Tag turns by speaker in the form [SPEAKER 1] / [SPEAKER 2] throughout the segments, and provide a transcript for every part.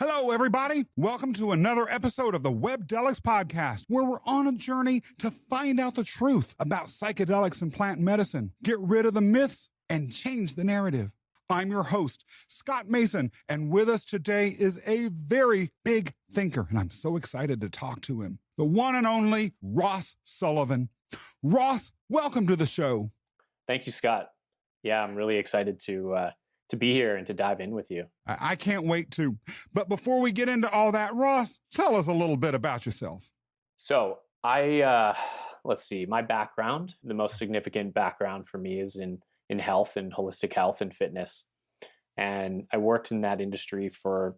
[SPEAKER 1] Hello, everybody. Welcome to another episode of the Webdelics podcast, where we're on a journey to find out the truth about psychedelics and plant medicine, get rid of the myths, and change the narrative. I'm your host, Scott Mason, and with us today is a very big thinker, and I'm so excited to talk to him, the one and only Ross Sullivan. Ross, welcome to the show.
[SPEAKER 2] Thank you, Scott. Yeah, I'm really excited to be here and to dive in with you.
[SPEAKER 1] I can't wait to. But before we get into all that, Ross, tell us a little bit about yourself.
[SPEAKER 2] So let's see, my background, the most significant background for me is in health and holistic health and fitness. And I worked in that industry for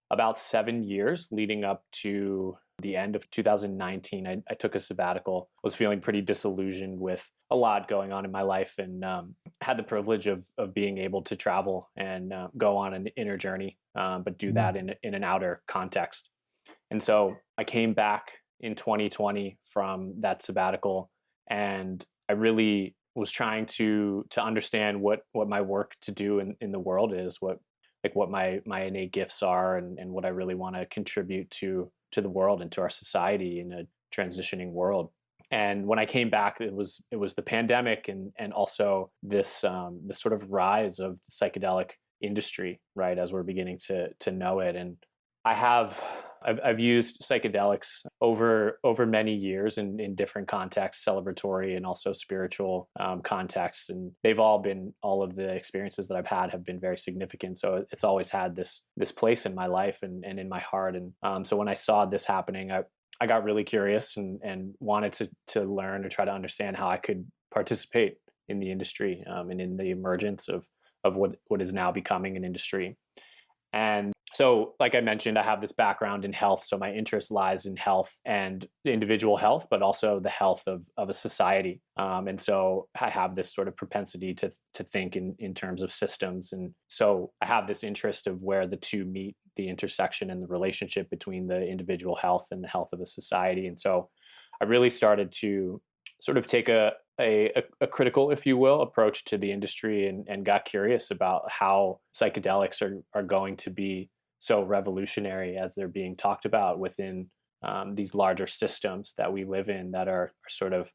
[SPEAKER 2] about 7 years leading up to the end of 2019. I took a sabbatical, was feeling pretty disillusioned with a lot going on in my life, and had the privilege of being able to travel and go on an inner journey, but do that in an outer context. And so I came back in 2020 from that sabbatical, and I really was trying to understand what my work to do in the world is, what my innate gifts are, and what I really want to contribute to the world and to our society in a transitioning world. And when I came back, it was the pandemic and also this sort of rise of the psychedelic industry, right, as we're beginning to know it. And I've used psychedelics over many years in different contexts, celebratory and also spiritual contexts, and all of the experiences that I've had have been very significant. So it's always had this place in my life and in my heart. And so when I saw this happening, I got really curious and wanted to learn, to try to understand how I could participate in the industry and in the emergence of what is now becoming an industry. And so, like I mentioned, I have this background in health. So my interest lies in health and individual health, but also the health of a society. And so I have this sort of propensity to think in terms of systems. And so I have this interest of where the two meet, the intersection and the relationship between the individual health and the health of a society. And so I really started to sort of take a critical, if you will, approach to the industry and got curious about how psychedelics are going to be so revolutionary as they're being talked about within these larger systems that we live in that are sort of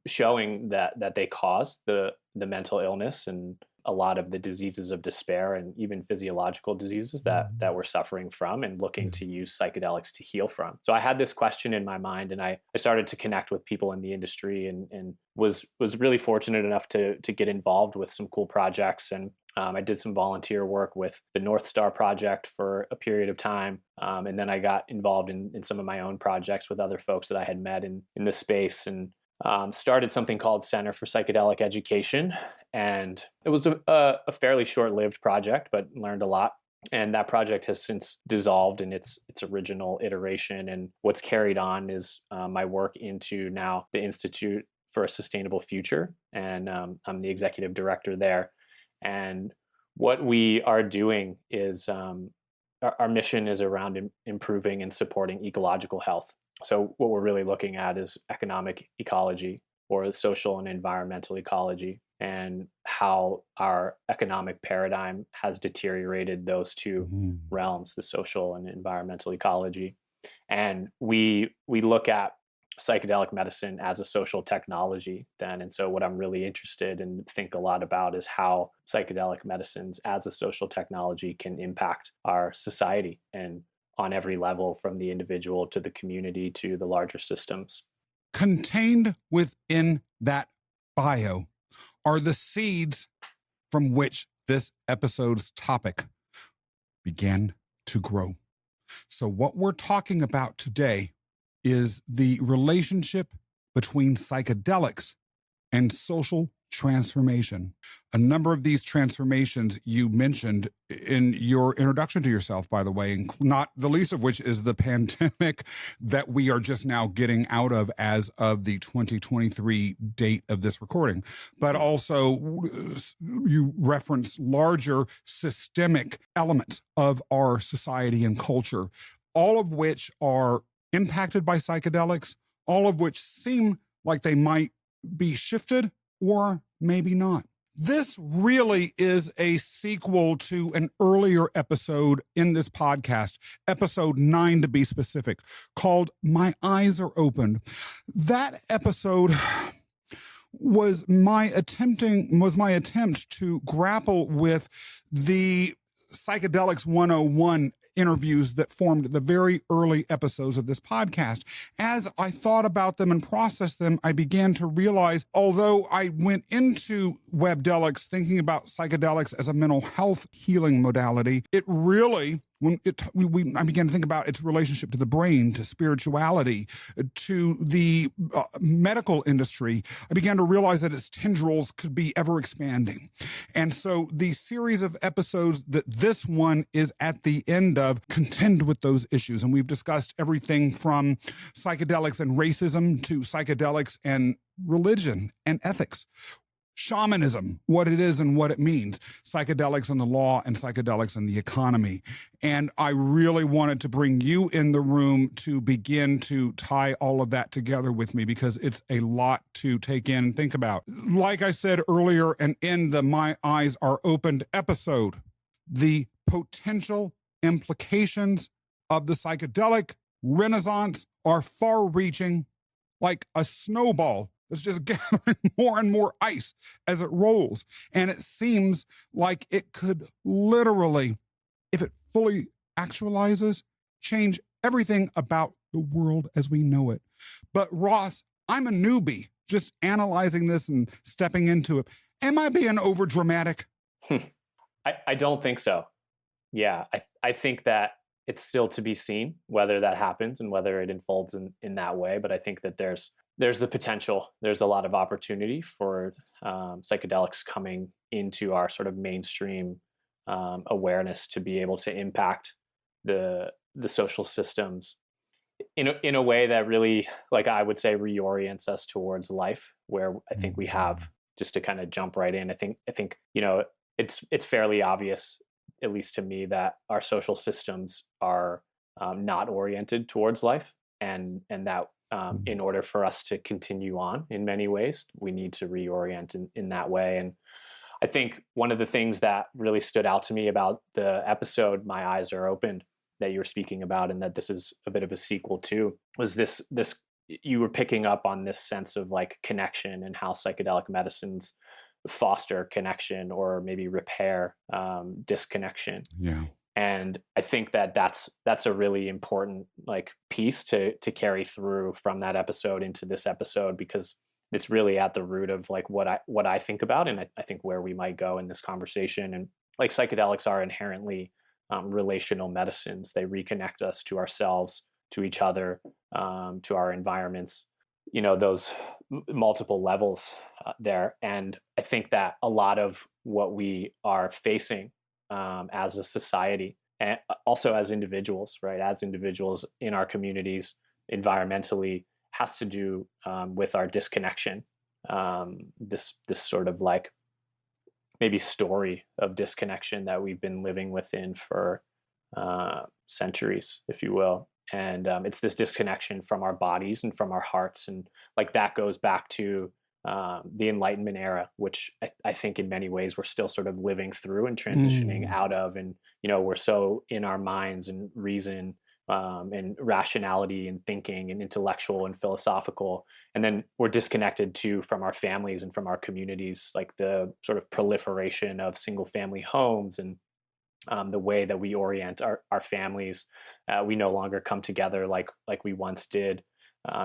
[SPEAKER 2] showing that they cause the mental illness and a lot of the diseases of despair and even physiological diseases that we're suffering from and looking to use psychedelics to heal from. So I had this question in my mind, and I started to connect with people in the industry and was really fortunate enough to get involved with some cool projects. And I did some volunteer work with the North Star Project for a period of time. And then I got involved in some of my own projects with other folks that I had met in this space, and started something called Center for Psychedelic Education. And it was a fairly short-lived project, but learned a lot. And that project has since dissolved in its original iteration. And what's carried on is my work into now the Institute for a Sustainable Future. And I'm the executive director there. And what we are doing is our mission is around improving and supporting ecological health. So what we're really looking at is economic ecology, or social and environmental ecology, and how our economic paradigm has deteriorated those two realms, the social and environmental ecology. And we look at psychedelic medicine as a social technology then. And so what I'm really interested and think a lot about is how psychedelic medicines as a social technology can impact our society, and on every level, from the individual to the community to the larger systems.
[SPEAKER 1] Contained within that bio are the seeds from which this episode's topic began to grow. So what we're talking about today is the relationship between psychedelics and social transformation. A number of these transformations you mentioned in your introduction to yourself, by the way, not the least of which is the pandemic that we are just now getting out of as of the 2023 date of this recording. But also you reference larger systemic elements of our society and culture, all of which are impacted by psychedelics, all of which seem like they might be shifted or maybe not. This really is a sequel to an earlier episode in this podcast, episode 9 to be specific, called My Eyes Are Opened. That episode was my attempt to grapple with the Psychedelics 101 interviews that formed the very early episodes of this podcast. As I thought about them and processed them, I began to realize, although I went into Webdelics thinking about psychedelics as a mental health healing modality, it really, I began to think about its relationship to the brain, to spirituality, to the medical industry. I began to realize that its tendrils could be ever expanding. And so the series of episodes that this one is at the end of contend with those issues. And we've discussed everything from psychedelics and racism to psychedelics and religion and ethics. Shamanism, what it is and what it means, psychedelics and the law, and psychedelics and the economy. And I really wanted to bring you in the room to begin to tie all of that together with me, because it's a lot to take in and think about. Like I said earlier, and in the My Eyes Are Opened episode, the potential implications of the psychedelic renaissance are far-reaching, like a snowball that's just gathering more and more ice as it rolls. And it seems like it could literally, if it fully actualizes, change everything about the world as we know it. But Ross, I'm a newbie just analyzing this and stepping into it. Am I being over dramatic?
[SPEAKER 2] I don't think so. Yeah, I think that it's still to be seen whether that happens and whether it unfolds in that way. But I think that there's the potential. There's a lot of opportunity for psychedelics coming into our sort of mainstream awareness to be able to impact the social systems in a way that really, like I would say, reorients us towards life, where I think we have, just to kind of jump right in. I think it's fairly obvious, at least to me, that our social systems are not oriented towards life, and that in order for us to continue on in many ways, we need to reorient in that way. And I think one of the things that really stood out to me about the episode My Eyes Are Opened that you were speaking about, and that this is a bit of a sequel to, was this you were picking up on this sense of like connection and how psychedelic medicines foster connection or maybe repair disconnection.
[SPEAKER 1] Yeah.
[SPEAKER 2] And I think that that's a really important like piece to carry through from that episode into this episode, because it's really at the root of like what I think about, and I think where we might go in this conversation. And like psychedelics are inherently relational medicines. They reconnect us to ourselves, to each other, to our environments, those multiple levels there. And I think that a lot of what we are facing as a society, and also as individuals, right? As individuals in our communities, environmentally, has to do with our disconnection. This sort of like maybe story of disconnection that we've been living within for centuries, if you will. And it's this disconnection from our bodies and from our hearts, and like that goes back to the Enlightenment era, which I think in many ways we're still sort of living through and transitioning out of. And, we're so in our minds and reason and rationality and thinking and intellectual and philosophical. And then we're disconnected too from our families and from our communities, like the sort of proliferation of single family homes and the way that we orient our families. We no longer come together like we once did.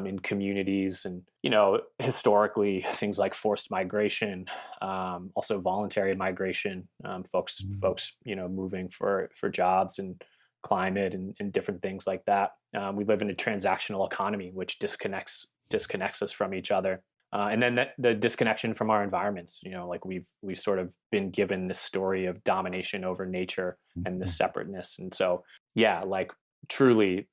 [SPEAKER 2] In communities, and historically things like forced migration, also voluntary migration, folks moving for jobs and climate and different things like that. We live in a transactional economy which disconnects us from each other, and then the disconnection from our environments. Like we've sort of been given this story of domination over nature and the separateness. And so like truly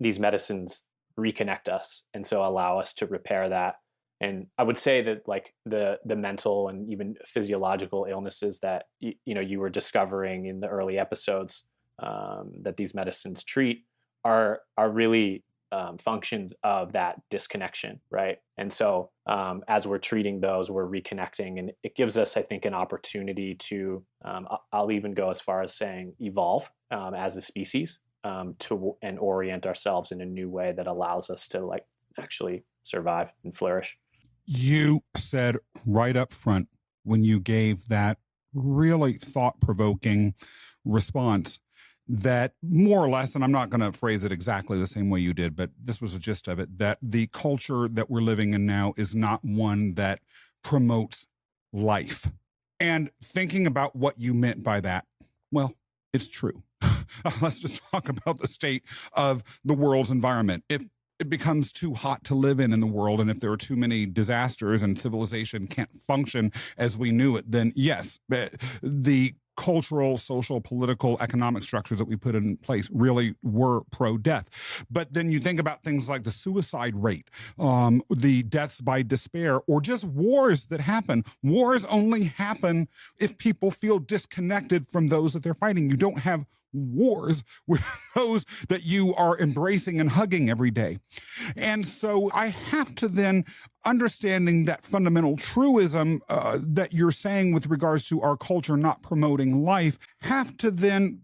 [SPEAKER 2] these medicines reconnect us, and so allow us to repair that. And I would say that like the mental and even physiological illnesses that you were discovering in the early episodes that these medicines treat are really functions of that disconnection, right? And so as we're treating those, we're reconnecting, and it gives us, I think, an opportunity to, I'll even go as far as saying, evolve as a species, and orient ourselves in a new way that allows us to like actually survive and flourish.
[SPEAKER 1] You said right up front when you gave that really thought-provoking response that more or less, and I'm not going to phrase it exactly the same way you did, but this was the gist of it, that the culture that we're living in now is not one that promotes life. And thinking about what you meant by that, well, it's true. Let's just talk about the state of the world's environment. If it becomes too hot to live in the world, and if there are too many disasters and civilization can't function as we knew it, then yes, the cultural, social, political, economic structures that we put in place really were pro-death. But then you think about things like the suicide rate, the deaths by despair, or just wars that happen. Wars only happen if people feel disconnected from those that they're fighting. You don't have wars with those that you are embracing and hugging every day. And so I have to then, understanding that fundamental truism that you're saying with regards to our culture not promoting life, have to then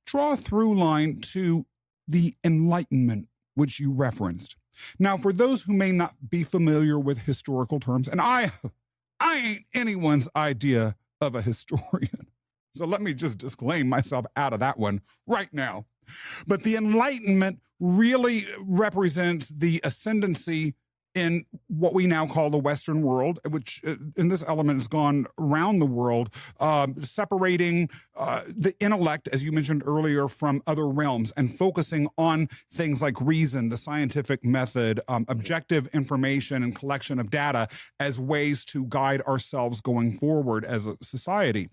[SPEAKER 1] draw a through line to the Enlightenment, which you referenced. Now, for those who may not be familiar with historical terms, and I ain't anyone's idea of a historian, so let me just disclaim myself out of that one right now. But the Enlightenment really represents the ascendancy in what we now call the Western world, which in this element has gone around the world, separating the intellect, as you mentioned earlier, from other realms and focusing on things like reason, the scientific method, objective information and collection of data as ways to guide ourselves going forward as a society.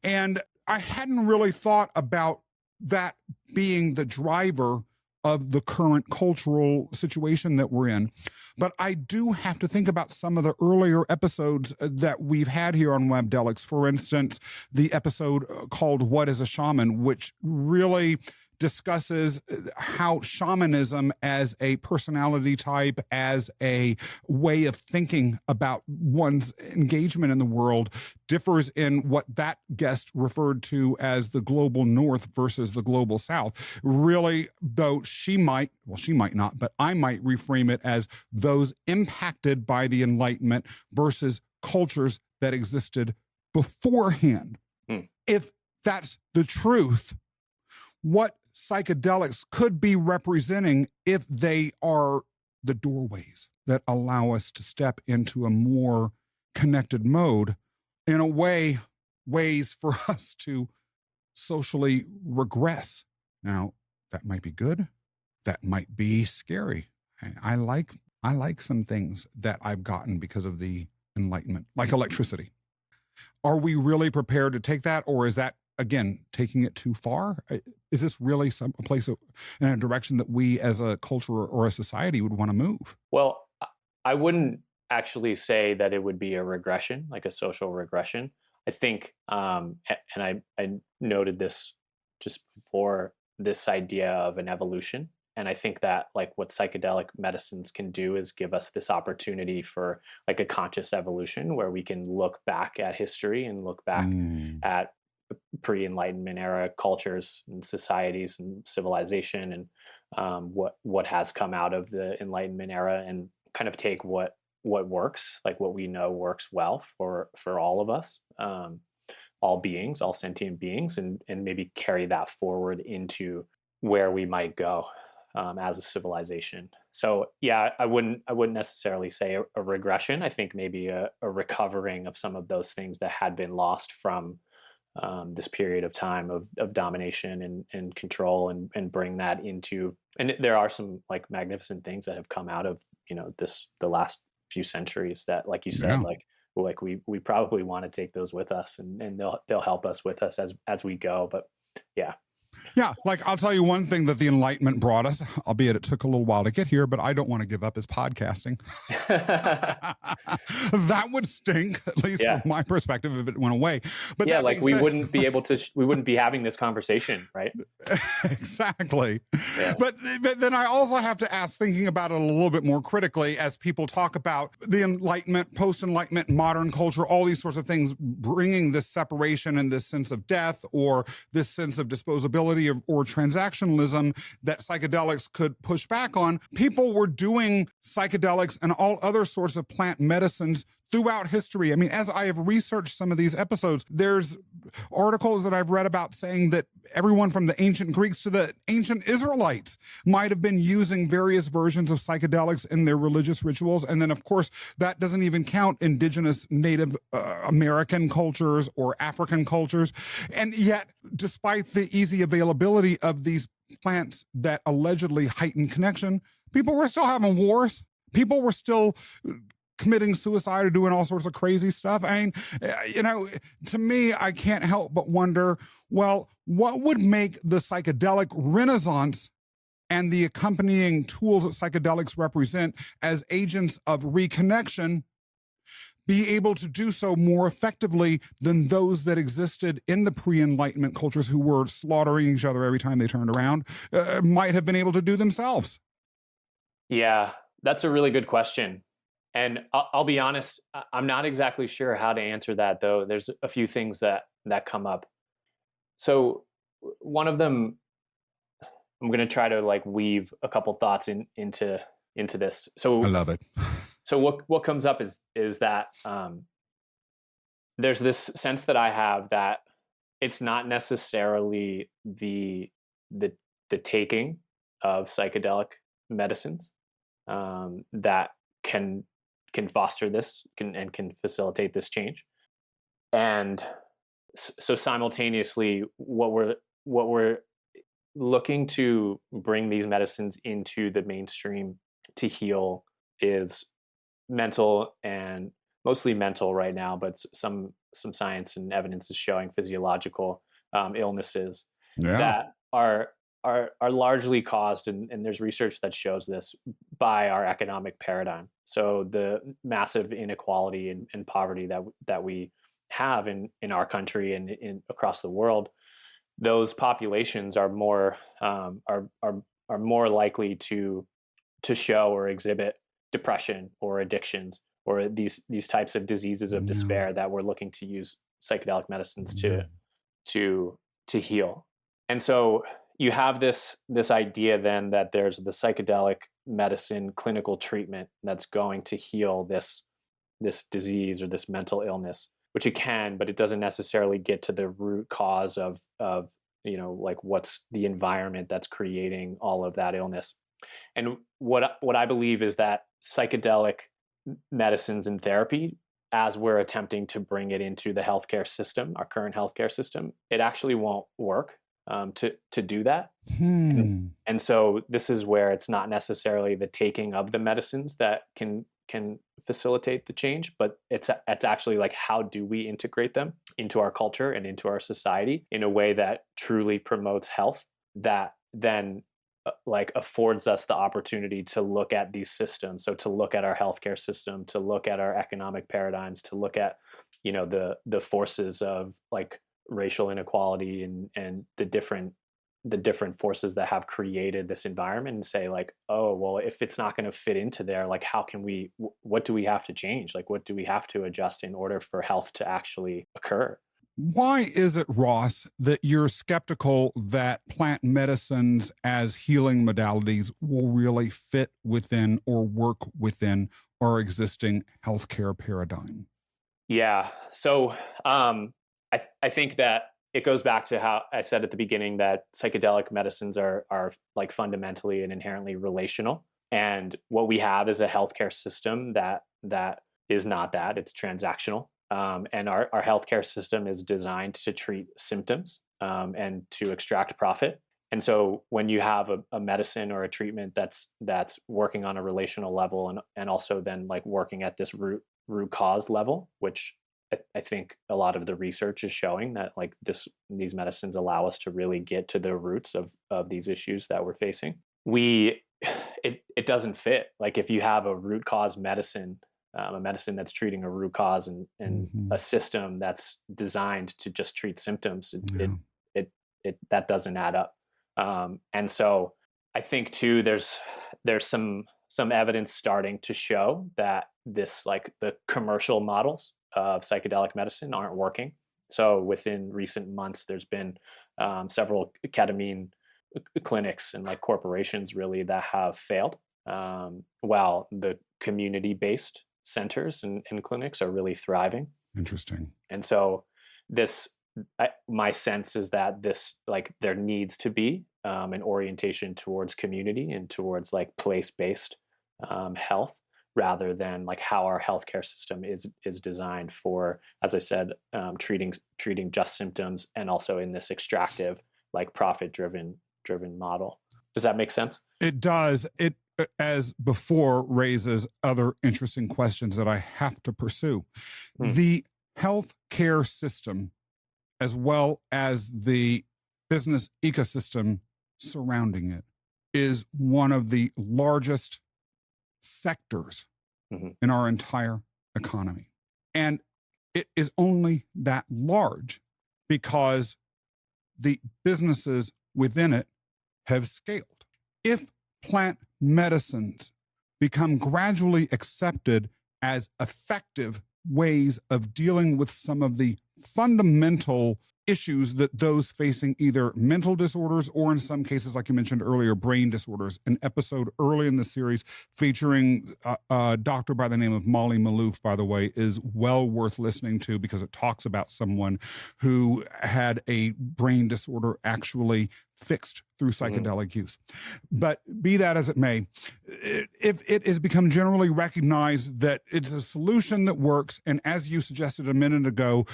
[SPEAKER 1] And I hadn't really thought about that being the driver of the current cultural situation that we're in. But I do have to think about some of the earlier episodes that we've had here on Webdelics. For instance, the episode called What is a Shaman, which really discusses how shamanism as a personality type, as a way of thinking about one's engagement in the world, differs in what that guest referred to as the global north versus the global south. Really, though she might not, but I might reframe it as those impacted by the Enlightenment versus cultures that existed beforehand. If that's the truth, what psychedelics could be representing if they are the doorways that allow us to step into a more connected mode, in a way, ways for us to socially regress. Now, that might be good. That might be scary. I like some things that I've gotten because of the Enlightenment, like electricity. Are we really prepared to take that, or is that, again, taking it too far? Is this really a place in a direction that we as a culture or a society would want to move?
[SPEAKER 2] Well, I wouldn't actually say that it would be a regression, like a social regression. I think, and I noted this just before, this idea of an evolution. And I think that like what psychedelic medicines can do is give us this opportunity for like a conscious evolution where we can look back at history and look back at pre-Enlightenment era cultures and societies and civilization, and what has come out of the Enlightenment era, and kind of take what works, like what we know works well for all of us, all beings, all sentient beings, and maybe carry that forward into where we might go as a civilization. So yeah, I wouldn't necessarily say a regression. I think maybe a recovering of some of those things that had been lost from this period of time of domination and control, and bring that into, and there are some like magnificent things that have come out of, the last few centuries that, like you said, like we probably want to take those with us, and they'll help us with us as we go. But yeah.
[SPEAKER 1] Yeah, like I'll tell you one thing that the Enlightenment brought us, albeit it took a little while to get here, but I don't want to give up is podcasting. That would stink, at least
[SPEAKER 2] Yeah.
[SPEAKER 1] from my perspective, if it went away. But
[SPEAKER 2] Yeah,
[SPEAKER 1] that
[SPEAKER 2] like
[SPEAKER 1] being
[SPEAKER 2] we
[SPEAKER 1] said,
[SPEAKER 2] wouldn't be able to, we wouldn't be having this conversation, right?
[SPEAKER 1] exactly.
[SPEAKER 2] Yeah.
[SPEAKER 1] But then I also have to ask, thinking about it a little bit more critically, as people talk about the Enlightenment, post-Enlightenment, modern culture, all these sorts of things, bringing this separation and this sense of death or this sense of disposability or transactionalism that psychedelics could push back on. People were doing psychedelics and all other sorts of plant medicines throughout history. I mean, as I have researched some of these episodes, there's articles that I've read about saying that everyone from the ancient Greeks to the ancient Israelites might have been using various versions of psychedelics in their religious rituals. And then, of course, that doesn't even count indigenous Native American cultures or African cultures. And yet, despite the easy availability of these plants that allegedly heighten connection, people were still having wars. People were still committing suicide or doing all sorts of crazy stuff. I mean, to me, I can't help but wonder, well, what would make the psychedelic renaissance and the accompanying tools that psychedelics represent as agents of reconnection be able to do so more effectively than those that existed in the pre-Enlightenment cultures who were slaughtering each other every time they turned around, might have been able to do themselves?
[SPEAKER 2] Yeah, that's a really good question. And I'll be honest, I'm not exactly sure how to answer that, though. There's a few things that come up. So one of them, I'm going to try to like weave a couple thoughts into this. So
[SPEAKER 1] I love it.
[SPEAKER 2] So what comes up is that there's this sense that I have that it's not necessarily the taking of psychedelic medicines that can foster this and can facilitate this change. And so simultaneously, what we're looking to bring these medicines into the mainstream to heal is mental, and mostly mental right now, but some science and evidence is showing physiological illnesses that are largely caused, and there's research that shows this, by our economic paradigm. So the massive inequality and poverty that we have in our country and across the world, those populations are more likely to show or exhibit depression or addictions or these types of diseases of despair that we're looking to use psychedelic medicines to heal. And so you have this idea then that there's the psychedelic medicine clinical treatment that's going to heal this disease or this mental illness, which it can, but it doesn't necessarily get to the root cause of like what's the environment that's creating all of that illness. And what I believe is that psychedelic medicines and therapy, as we're attempting to bring it into the healthcare system, our current healthcare system, it actually won't work to do that. And so this is where it's not necessarily the taking of the medicines that can facilitate the change, but it's actually like, how do we integrate them into our culture and into our society in a way that truly promotes health, that then like affords us the opportunity to look at these systems. So to look at our healthcare system, to look at our economic paradigms, to look at, the forces of like racial inequality and the different forces that have created this environment, and say like, oh, well, if it's not going to fit into there, like how can what do we have to change? Like what do we have to adjust in order for health to actually occur?
[SPEAKER 1] Why is it, Ross, that you're skeptical that plant medicines as healing modalities will really fit within or work within our existing healthcare paradigm?
[SPEAKER 2] Yeah. So I think that it goes back to how I said at the beginning that psychedelic medicines are like fundamentally and inherently relational. And what we have is a healthcare system that is not that. It's transactional. And our healthcare system is designed to treat symptoms and to extract profit. And so when you have a medicine or a treatment that's working on a relational level and also then like working at this root cause level, which I think a lot of the research is showing that like these medicines allow us to really get to the roots of these issues that we're facing. It doesn't fit. Like if you have a root cause medicine, a medicine that's treating a root cause, and
[SPEAKER 1] Mm-hmm.
[SPEAKER 2] a system that's designed to just treat symptoms,
[SPEAKER 1] Yeah.
[SPEAKER 2] it that doesn't add up. And so I think too, there's some evidence starting to show that this like the commercial models of psychedelic medicine aren't working. So within recent months, there's been several ketamine clinics and like corporations really that have failed, while the community-based centers and clinics are really thriving.
[SPEAKER 1] Interesting.
[SPEAKER 2] And so this my sense is that this like there needs to be an orientation towards community and towards like place-based health, rather than like how our healthcare system is designed for, as I said, treating just symptoms, and also in this extractive like profit driven model. Does that make sense?
[SPEAKER 1] It does. It, as before, raises other interesting questions that I have to pursue.
[SPEAKER 2] Hmm.
[SPEAKER 1] The healthcare system, as well as the business ecosystem surrounding it, is one of the largest sectors in our entire economy. And it is only that large because the businesses within it have scaled. If plant medicines become gradually accepted as effective ways of dealing with some of the fundamental issues that those facing either mental disorders or, in some cases, like you mentioned earlier, brain disorders. An episode early in the series featuring a doctor by the name of Molly Maloof, by the way, is well worth listening to because it talks about someone who had a brain disorder actually fixed through psychedelic use. But be that as it may, if it has become generally recognized that it's a solution that works, and as you suggested a minute ago,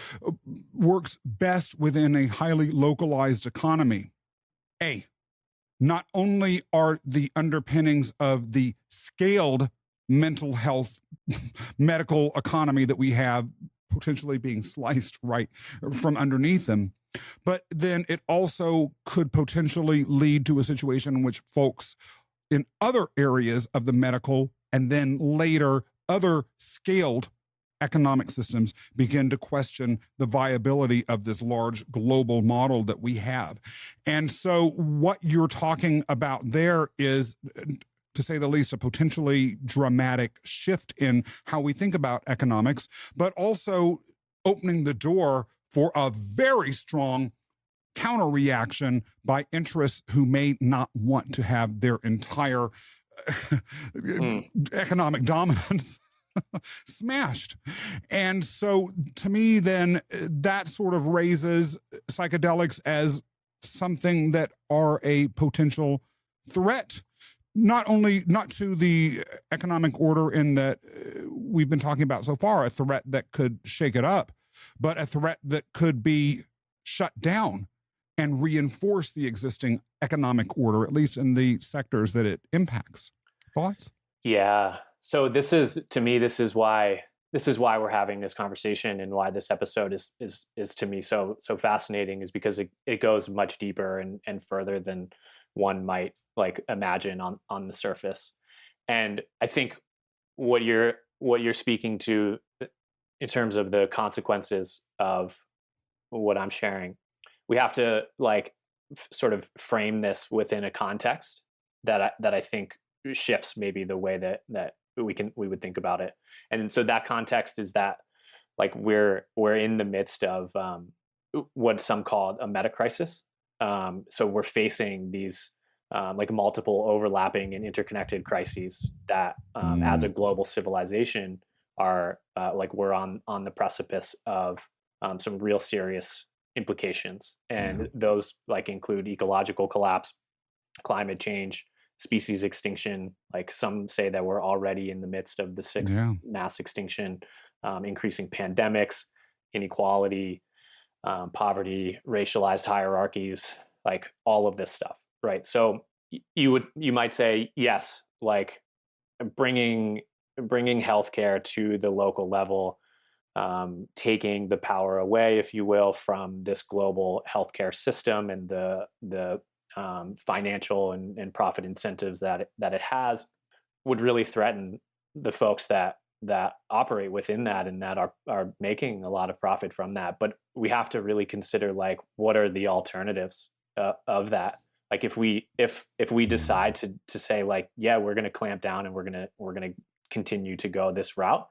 [SPEAKER 1] works best within a highly localized economy, not only are the underpinnings of the scaled mental health medical economy that we have potentially being sliced right from underneath them, but then it also could potentially lead to a situation in which folks in other areas of the medical and then later other scaled economic systems begin to question the viability of this large global model that we have. And so what you're talking about there is, to say the least, a potentially dramatic shift in how we think about economics, but also opening the door for a very strong counter reaction by interests who may not want to have their entire economic dominance smashed. And so to me, then that sort of raises psychedelics as something that are a potential threat, not to the economic order in that we've been talking about so far, a threat that could shake it up, but a threat that could be shut down and reinforce the existing economic order, at least in the sectors that it impacts. Thoughts?
[SPEAKER 2] Yeah. So this is why we're having this conversation, and why this episode is to me so fascinating, is because it goes much deeper and further than one might like imagine on the surface. And I think what you're speaking to in terms of the consequences of what I'm sharing, we have to like sort of frame this within a context that I think shifts maybe the way that we would think about it. And so that context is that like we're in the midst of what some call a meta crisis. So we're facing these like multiple overlapping and interconnected crises that as a global civilization are like we're on the precipice of some real serious implications. And those like include ecological collapse, climate change, species extinction. Like some say that we're already in the midst of the sixth mass extinction, increasing pandemics, inequality, poverty, racialized hierarchies, like all of this stuff, right? So you might say, yes, like bringing healthcare to the local level taking the power away, if you will, from this global healthcare system and the financial and profit incentives that it has, would really threaten the folks that operate within that and that are making a lot of profit from that. But we have to really consider, like, what are the alternatives of that? Like, if we decide to say, like, yeah, we're going to clamp down and we're going to continue to go this route,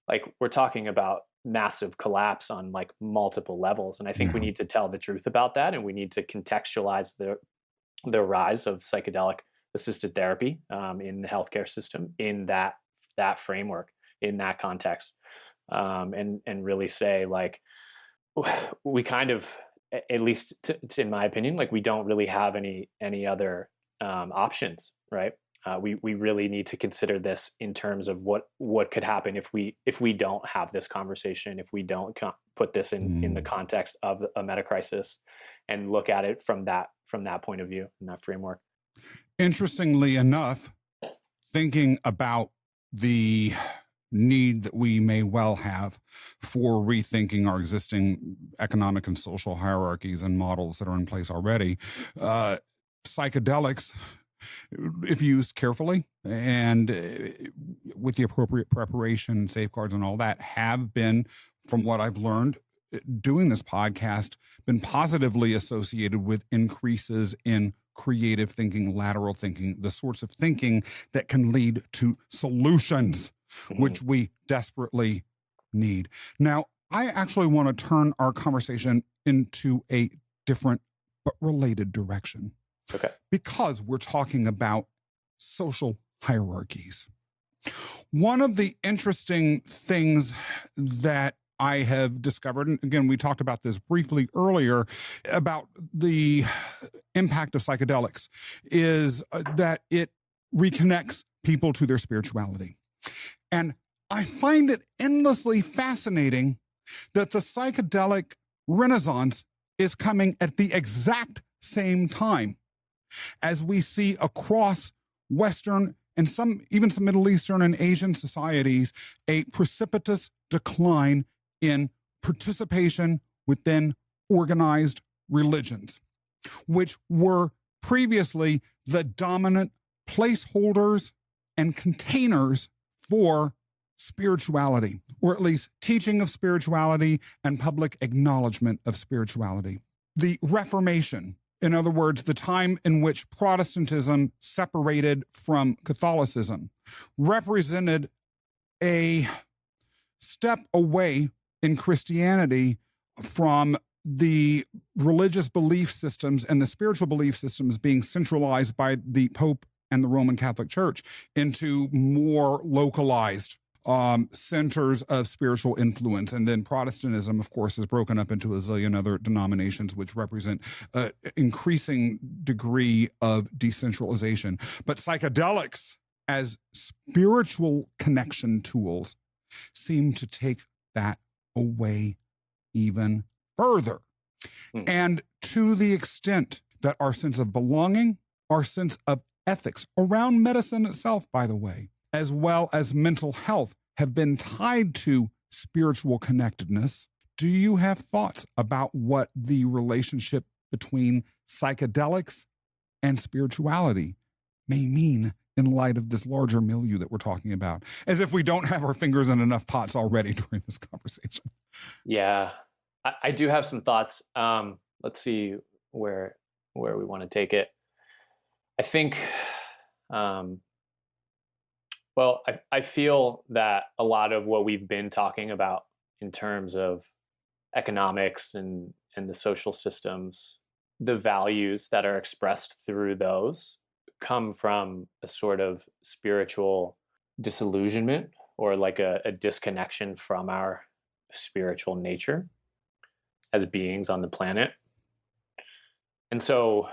[SPEAKER 2] like, we're talking about massive collapse on like multiple levels. And I think we need to tell the truth about that, and we need to contextualize the rise of psychedelic assisted therapy in the healthcare system in that framework, in that context, and really say, like, we kind of, at least in my opinion, like, we don't really have any other options, right? We really need to consider this in terms of what could happen if we don't have this conversation, if we don't put this in the context of a meta crisis, and look at it from that point of view, in that framework.
[SPEAKER 1] Interestingly enough, thinking about the need that we may well have for rethinking our existing economic and social hierarchies and models that are in place already, psychedelics, if used carefully and with the appropriate preparation, safeguards, and all that, have been, from what I've learned doing this podcast, been positively associated with increases in creative thinking, lateral thinking, the sorts of thinking that can lead to solutions, which we desperately need. Now, I actually want to turn our conversation into a different but related direction.
[SPEAKER 2] Okay.
[SPEAKER 1] Because we're talking about social hierarchies. One of the interesting things that I have discovered, and again, we talked about this briefly earlier, about the impact of psychedelics, is that it reconnects people to their spirituality. And I find it endlessly fascinating that the psychedelic renaissance is coming at the exact same time as we see across Western and even some Middle Eastern and Asian societies a precipitous decline in participation within organized religions, which were previously the dominant placeholders and containers for spirituality, or at least teaching of spirituality and public acknowledgement of spirituality. The Reformation, in other words, the time in which Protestantism separated from Catholicism, represented a step away in Christianity from the religious belief systems and the spiritual belief systems being centralized by the Pope and the Roman Catholic Church into more localized centers of spiritual influence. And then Protestantism, of course, is broken up into a zillion other denominations, which represent an increasing degree of decentralization. But psychedelics as spiritual connection tools seem to take that away even further. And to the extent that our sense of belonging, our sense of ethics around medicine itself, by the way, as well as mental health, have been tied to spiritual connectedness. Do you have thoughts about what the relationship between psychedelics and spirituality may mean in light of this larger milieu that we're talking about? As if we don't have our fingers in enough pots already during this conversation.
[SPEAKER 2] Yeah, I do have some thoughts. Let's see where we want to take it. I think, well, I feel that a lot of what we've been talking about in terms of economics and the social systems, the values that are expressed through those come from a sort of spiritual disillusionment, or like a disconnection from our spiritual nature as beings on the planet. And so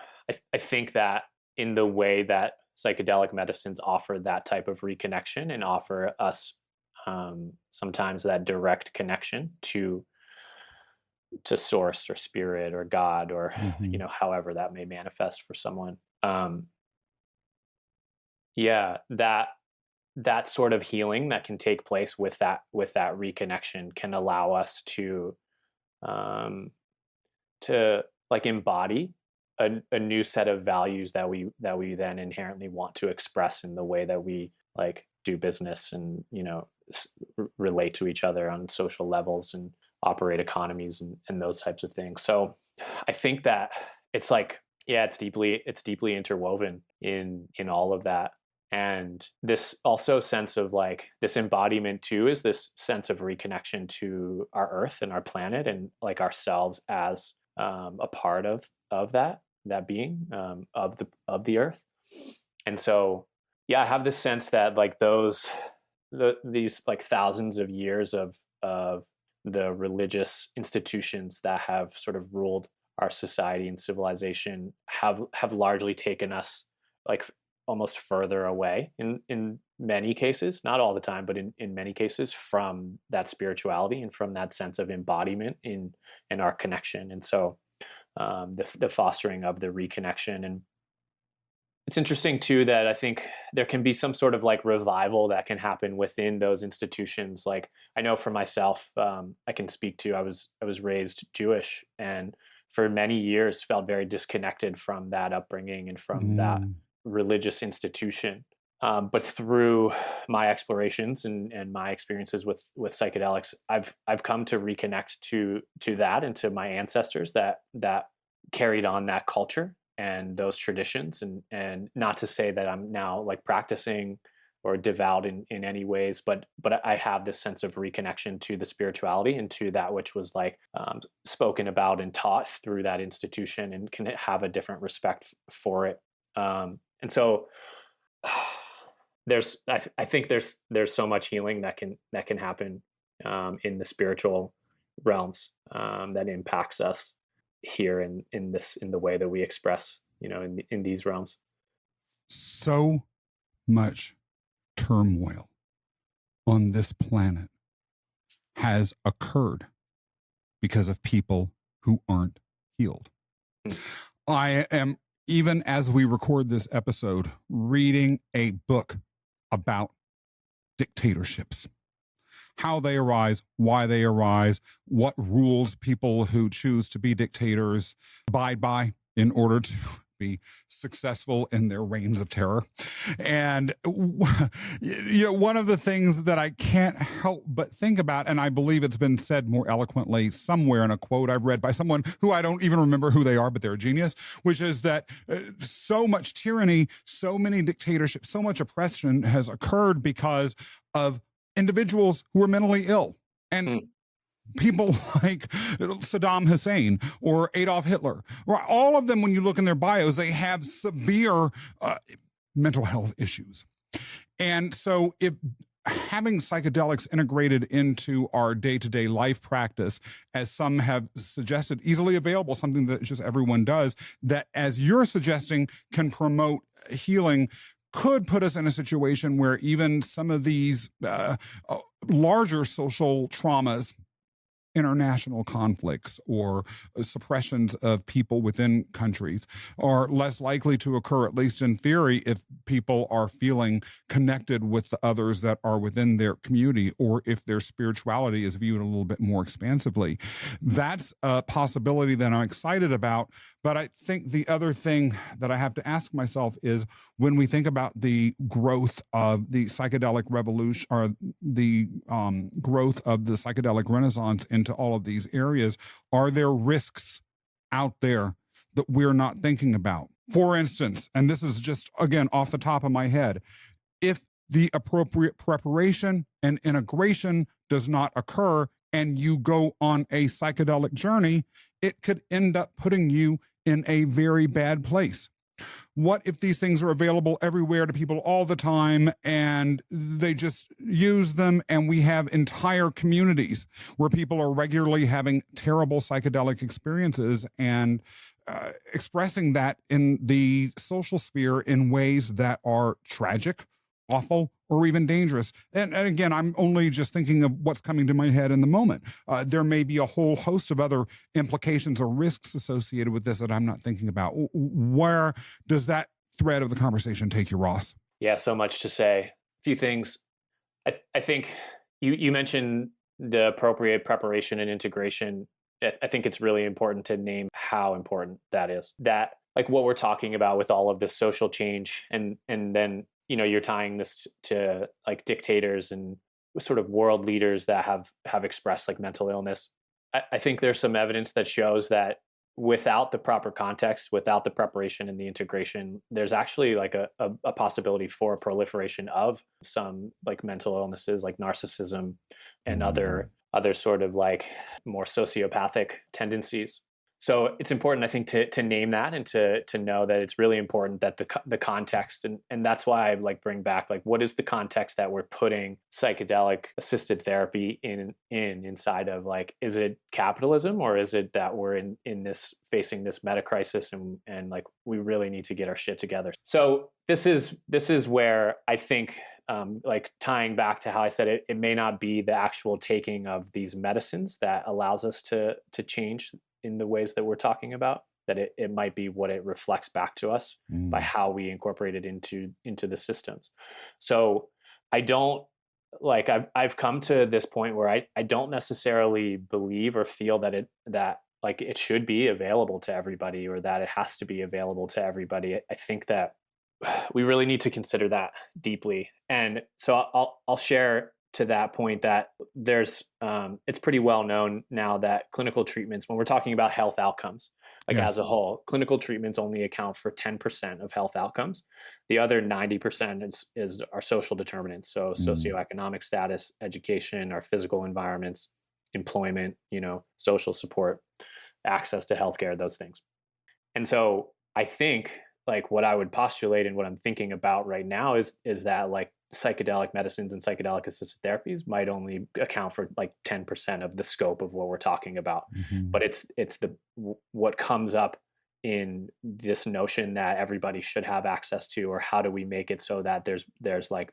[SPEAKER 2] I think that in the way that psychedelic medicines offer that type of reconnection and offer us sometimes that direct connection to source or spirit or God, or however that may manifest for someone. Yeah, that that sort of healing that can take place with that reconnection can allow us um, to like embody a new set of values that we then inherently want to express in the way that we like do business and relate to each other on social levels and operate economies and those types of things. So I think that it's like, yeah, it's deeply interwoven in all of that. And this also sense of like this embodiment too is this sense of reconnection to our earth and our planet and like ourselves as a part of that being of the earth. And so yeah, I have this sense that like these like thousands of years of the religious institutions that have sort of ruled our society and civilization have largely taken us like almost further away in many cases, not all the time, but in many cases from that spirituality and from that sense of embodiment in our connection. And so the fostering of the reconnection. And it's interesting too that I think there can be some sort of like revival that can happen within those institutions. Like I know for myself, I can speak to, I was raised Jewish and for many years felt very disconnected from that upbringing and from that religious institution. But through my explorations and my experiences with psychedelics, I've come to reconnect to that and to my ancestors that carried on that culture and those traditions. And not to say that I'm now like practicing or devout in any ways, but I have this sense of reconnection to the spirituality and to that which was like spoken about and taught through that institution, and can have a different respect for it. And so I think there's so much healing that can happen in the spiritual realms that impacts us here in the way that we express, in these realms.
[SPEAKER 1] So much turmoil on this planet has occurred because of people who aren't healed. I am, even as we record this episode, reading a book about dictatorships, how they arise, why they arise, what rules people who choose to be dictators abide by in order to be successful in their reigns of terror. And one of the things that I can't help but think about, and I believe it's been said more eloquently somewhere in a quote I've read by someone who I don't even remember who they are, but they're a genius, which is that so much tyranny, so many dictatorships, so much oppression has occurred because of individuals who are mentally ill. And people like Saddam Hussein or Adolf Hitler, or all of them, when you look in their bios, they have severe mental health issues. And so if having psychedelics integrated into our day-to-day life practice, as some have suggested, easily available, something that just everyone does, that, as you're suggesting, can promote healing, could put us in a situation where even some of these larger social traumas, international conflicts or suppressions of people within countries, are less likely to occur, at least in theory, if people are feeling connected with the others that are within their community, or if their spirituality is viewed a little bit more expansively. That's a possibility that I'm excited about. But I think the other thing that I have to ask myself is, when we think about the growth of the psychedelic revolution, or the growth of the psychedelic renaissance into all of these areas, are there risks out there that we're not thinking about? For instance, and this is just, again, off the top of my head, if the appropriate preparation and integration does not occur and you go on a psychedelic journey, it could end up putting you in a very bad place. What if these things are available everywhere to people all the time, and they just use them, and we have entire communities where people are regularly having terrible psychedelic experiences and expressing that in the social sphere in ways that are tragic, awful, or even dangerous? And again, I'm only just thinking of what's coming to my head in the moment. There may be a whole host of other implications or risks associated with this that I'm not thinking about. Where does that thread of the conversation take you, Ross?
[SPEAKER 2] Yeah, so much to say. few things. I think you mentioned the appropriate preparation and integration. I think it's really important to name how important that is. That, like, what we're talking about with all of this social change, and then you're tying this to like dictators and sort of world leaders that have expressed like mental illness. I think there's some evidence that shows that without the proper context, without the preparation and the integration, there's actually like a possibility for a proliferation of some like mental illnesses like narcissism and other sort of like more sociopathic tendencies. So it's important, I think, to name that and to know that it's really important that the context, and that's why I like bring back like, what is the context that we're putting psychedelic assisted therapy inside of? Like, is it capitalism, or is it that we're in this facing this meta crisis and like we really need to get our shit together? So this is where I think, like tying back to how I said it may not be the actual taking of these medicines that allows us to change in the ways that we're talking about, that it might be what it reflects back to us by how we incorporate it into the systems. So I don't like, I've come to this point where I don't necessarily believe or feel that like it should be available to everybody, or that it has to be available to everybody. I think that we really need to consider that deeply. And so I'll share to that point that there's it's pretty well known now that clinical treatments, when we're talking about health outcomes, like
[SPEAKER 1] Yes.
[SPEAKER 2] as a whole, clinical treatments only account for 10% of health outcomes. The other 90% is our social determinants. So socioeconomic status, education, our physical environments, employment, social support, access to healthcare, those things. And so I think like what I would postulate and what I'm thinking about right now is that like psychedelic medicines and psychedelic assisted therapies might only account for like 10% of the scope of what we're talking about. But it's what comes up in this notion that everybody should have access to, or how do we make it so that there's like,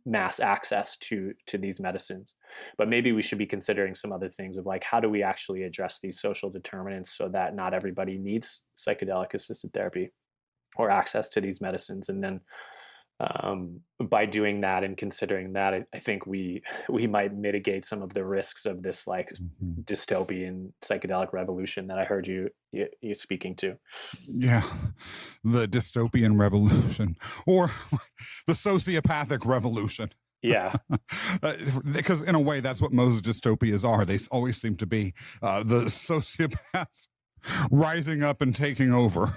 [SPEAKER 2] mass access to these medicines. But maybe we should be considering some other things of like, how do we actually address these social determinants so that not everybody needs psychedelic assisted therapy or access to these medicines. And then by doing that and considering that, I think we might mitigate some of the risks of this like dystopian psychedelic revolution that I heard you speaking to.
[SPEAKER 1] Yeah, the dystopian revolution, or the sociopathic revolution.
[SPEAKER 2] Yeah.
[SPEAKER 1] Because in a way, that's what most dystopias are. They always seem to be the sociopaths rising up and taking over,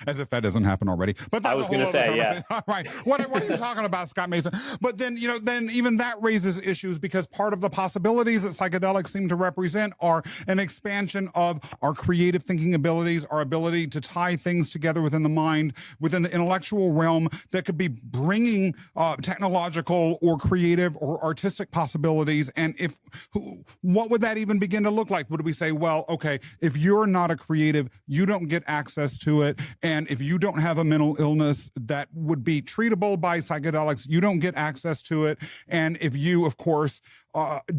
[SPEAKER 1] as if that doesn't happen already. But that's
[SPEAKER 2] I was going to say, yeah.
[SPEAKER 1] All right. What are you talking about, Scott Mason? But then, then even that raises issues, because part of the possibilities that psychedelics seem to represent are an expansion of our creative thinking abilities, our ability to tie things together within the mind, within the intellectual realm, that could be bringing technological or creative or artistic possibilities. And what would that even begin to look like? Would we say, well, okay, if you're not a creative, you don't get access to it. And if you don't have a mental illness that would be treatable by psychedelics, you don't get access to it. And if you, of course,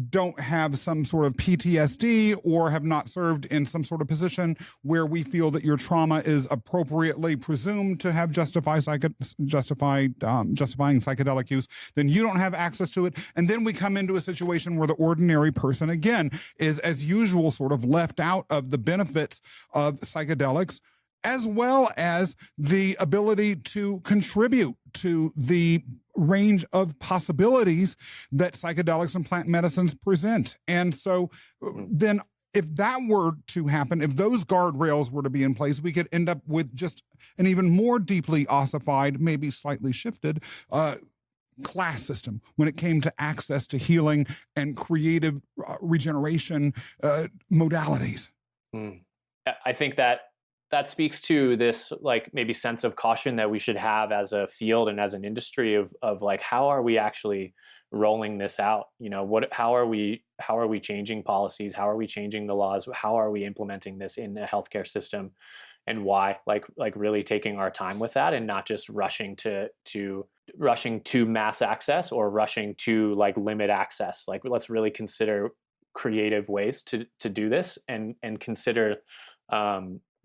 [SPEAKER 1] don't have some sort of PTSD or have not served in some sort of position where we feel that your trauma is appropriately presumed to have justifying psychedelic use, then you don't have access to it. And then we come into a situation where the ordinary person, again, is as usual sort of left out of the benefits of psychedelics, as well as the ability to contribute to the range of possibilities that psychedelics and plant medicines present. And so then if that were to happen, if those guardrails were to be in place, we could end up with just an even more deeply ossified, maybe slightly shifted, class system when it came to access to healing and creative regeneration modalities.
[SPEAKER 2] I think that speaks to this like maybe sense of caution that we should have as a field and as an industry of like, how are we actually rolling this out? How are we changing policies? How are we changing the laws? How are we implementing this in a healthcare system, and why? Like really taking our time with that, and not just rushing to mass access or rushing to like limit access. Like, let's really consider creative ways to do this, and consider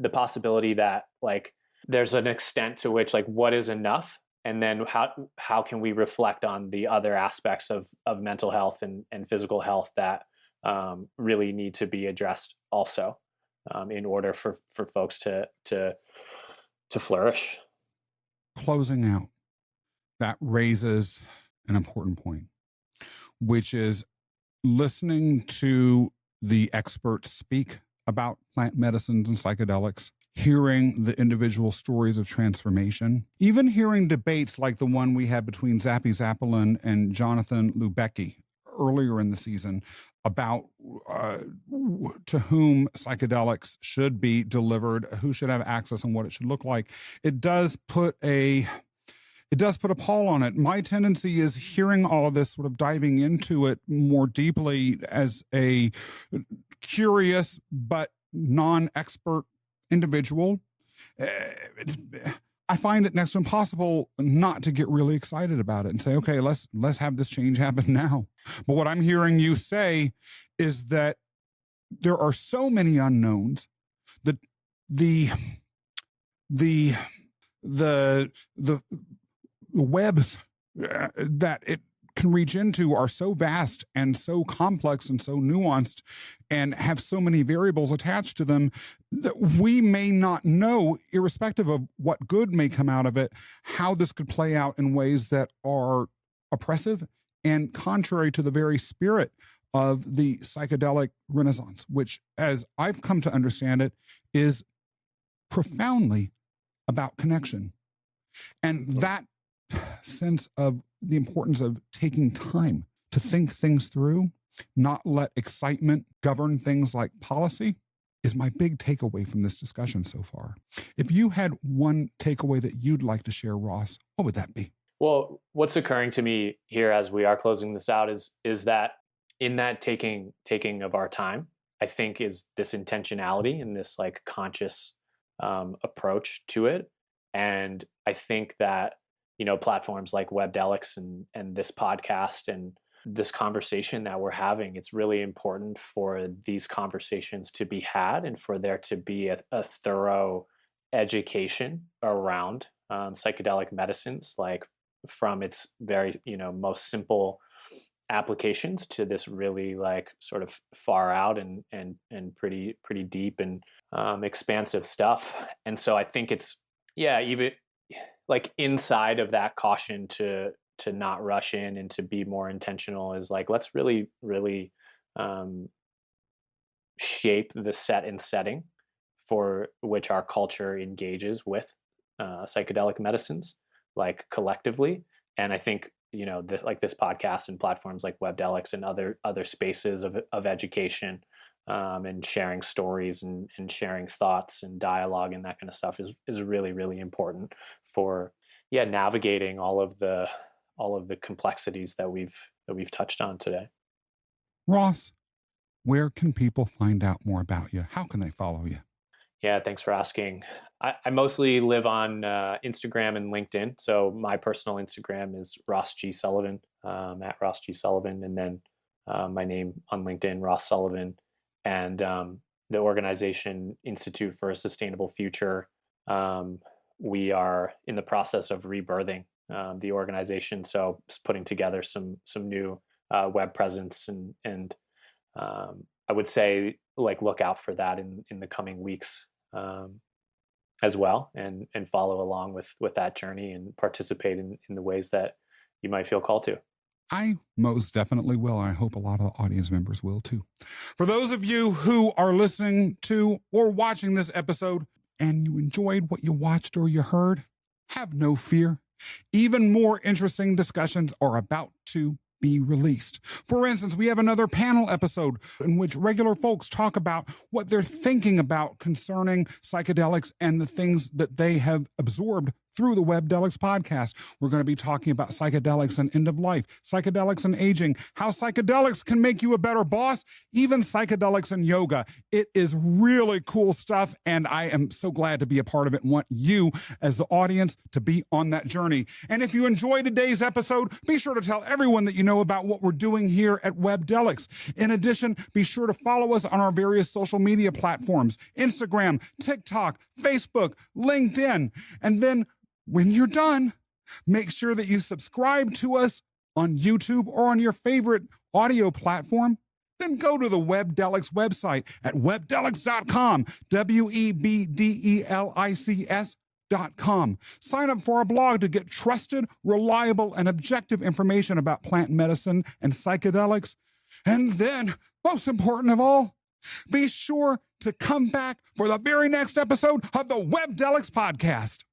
[SPEAKER 2] the possibility that like there's an extent to which like what is enough and then how can we reflect on the other aspects of mental health and physical health that really need to be addressed also, in order for folks to flourish.
[SPEAKER 1] Closing out, that raises an important point, which is listening to the experts speak about plant medicines and psychedelics, hearing the individual stories of transformation, even hearing debates like the one we had between Zappy Zappelin and Jonathan Lubecki earlier in the season about to whom psychedelics should be delivered, who should have access, and what it should look like. It does put a pall on it. My tendency is hearing all of this, sort of diving into it more deeply as a curious but non-expert individual. I find it next to impossible not to get really excited about it and say, okay, let's have this change happen now. But what I'm hearing you say is that there are so many unknowns that the webs that it can reach into are so vast and so complex and so nuanced and have so many variables attached to them that we may not know, irrespective of what good may come out of it, how this could play out in ways that are oppressive and contrary to the very spirit of the psychedelic renaissance, which, as I've come to understand it, is profoundly about connection. And that sense of the importance of taking time to think things through, not let excitement govern things like policy, is my big takeaway from this discussion so far. If you had one takeaway that you'd like to share, Ross, what would that be?
[SPEAKER 2] Well, what's occurring to me here as we are closing this out is that in that taking of our time, I think is this intentionality and this like conscious approach to it. And I think that, you know, platforms like Webdelics and this podcast and this conversation that we're having, it's really important for these conversations to be had and for there to be a thorough education around psychedelic medicines, like from its very, you know, most simple applications to this really like sort of far out and pretty deep and expansive stuff. And so I think it's, yeah, even like inside of that caution to not rush in and to be more intentional is like, let's really shape the set and setting for which our culture engages with psychedelic medicines, like collectively. And I think, you know, like this podcast and platforms like Webdelics and other spaces of education and sharing stories and sharing thoughts and dialogue and that kind of stuff is really, really important for navigating all of the complexities that we've touched on today.
[SPEAKER 1] Ross, where can people find out more about you? How can they follow you?
[SPEAKER 2] Yeah, thanks for asking. I mostly live on Instagram and LinkedIn. So my personal Instagram is Ross G. Sullivan, at Ross G. Sullivan. And then my name on LinkedIn, Ross Sullivan. And the organization Institute for a Sustainable Future, we are in the process of rebirthing the organization. So just putting together some new web presence and I would say like look out for that in the coming weeks as well, and follow along with that journey and participate in the ways that you might feel called to.
[SPEAKER 1] I most definitely will. I hope a lot of the audience members will too. For those of you who are listening to or watching this episode and you enjoyed what you watched or you heard, have no fear. Even more interesting discussions are about to be released. For instance, we have another panel episode in which regular folks talk about what they're thinking about concerning psychedelics and the things that they have absorbed through the Webdelics podcast. We're going to be talking about psychedelics and end of life, psychedelics and aging, how psychedelics can make you a better boss, even psychedelics and yoga. It is really cool stuff, and I am so glad to be a part of it and want you as the audience to be on that journey. And if you enjoyed today's episode, be sure to tell everyone that you know about what we're doing here at Webdelics. In addition, be sure to follow us on our various social media platforms, Instagram, TikTok, Facebook, LinkedIn, and then when you're done, Make sure that you subscribe to us on YouTube or on your favorite audio platform. Then go to the Webdelics website at webdelics.com, WEBDELICS.com. Sign up for our blog to get trusted, reliable, and objective information about plant medicine and psychedelics. And then, most important of all, be sure to come back for the very next episode of the Webdelics podcast.